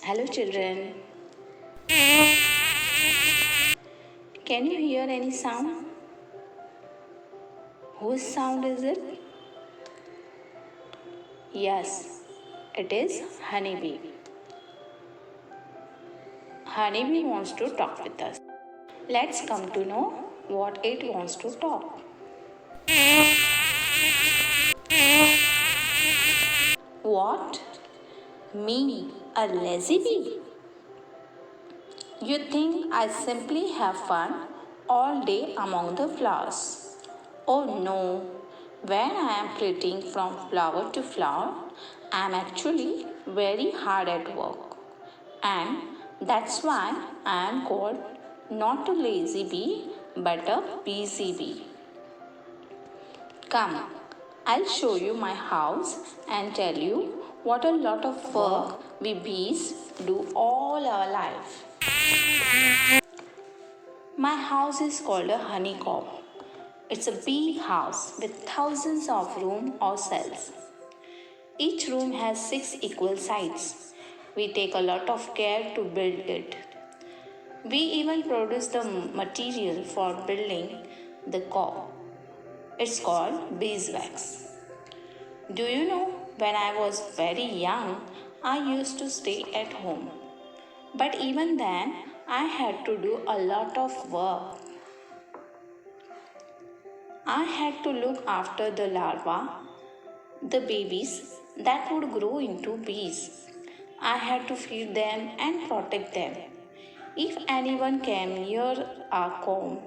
Hello, children. Can you hear any sound? Whose sound is it? Yes, it is honeybee. Honeybee wants to talk with us. Let's come to know what it wants to talk. What? Me, a lazy bee? You think I simply have fun all day among the flowers? Oh no, when I am flitting from flower to flower, I am actually very hard at work. And that's why I am called not a lazy bee but a busy bee. Come, I'll show you my house and tell you what a lot of work we bees do all our life. My house is called a honeycomb. It's a big house with thousands of rooms or cells. Each room has 6 equal sides. We take a lot of care to build it. We even produce the material for building the comb. It's called beeswax. Do you know, when I was very young, I used to stay at home. But even then, I had to do a lot of work. I had to look after the larvae, the babies that would grow into bees. I had to feed them and protect them. If anyone came near our comb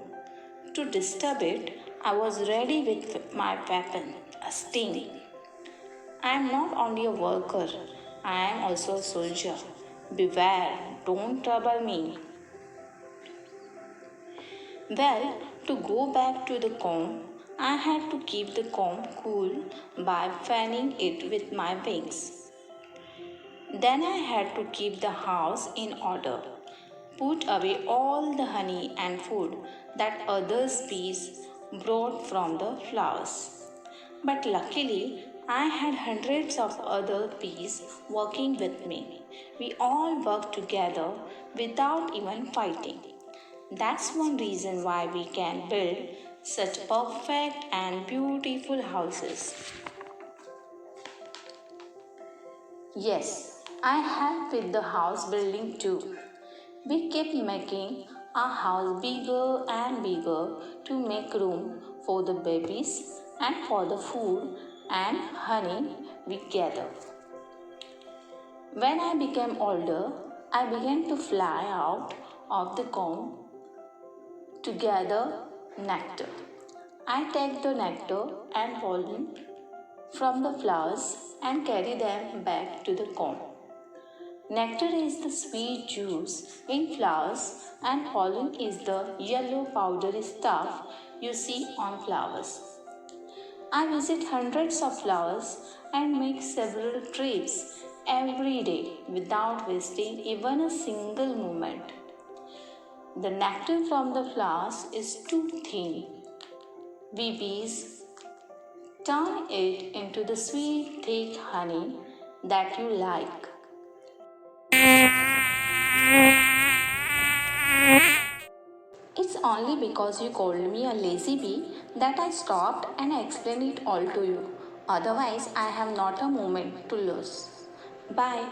to disturb it, I was ready with my weapon, a sting. I am not only a worker, I am also a soldier. Beware, don't trouble me. Well, to go back to the comb, I had to keep the comb cool by fanning it with my wings. Then I had to keep the house in order, put away all the honey and food that other bees brought from the flowers. But luckily, I had hundreds of other bees working with me. We all worked together without even fighting. That's one reason why we can build such perfect and beautiful houses. Yes, I help with the house building too. We keep making our house bigger and bigger to make room for the babies and for the food and honey we gather. When I became older, I began to fly out of the comb to gather nectar. I take the nectar and pollen from the flowers and carry them back to the comb. Nectar is the sweet juice in flowers, and pollen is the yellow powdery stuff you see on flowers. I visit hundreds of flowers and make several trips every day without wasting even a single moment. The nectar from the flowers is too thin. We bees turn it into the sweet, thick honey that you like. It's only because you called me a lazy bee that I stopped and explained it all to you. Otherwise, I have not a moment to lose. Bye.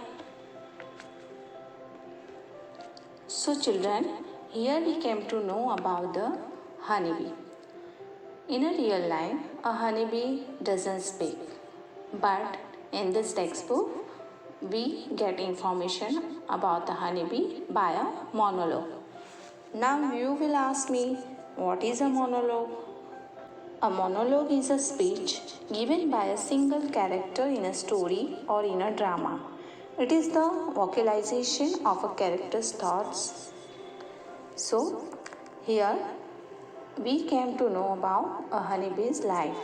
So, children, here we came to know about the honeybee. In a real life, a honeybee doesn't speak. But in this textbook, we get information about the honeybee by a monologue. Now you will ask me, what is a monologue? A monologue is a speech given by a single character in a story or in a drama. It is the vocalization of a character's thoughts. So, here we came to know about a honeybee's life.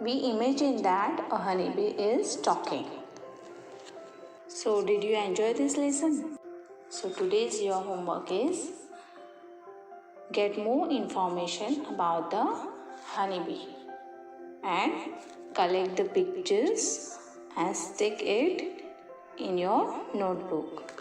We imagine that a honeybee is talking. So, did you enjoy this lesson? So, today's your homework is get more information about the honeybee and collect the pictures and stick it in your notebook.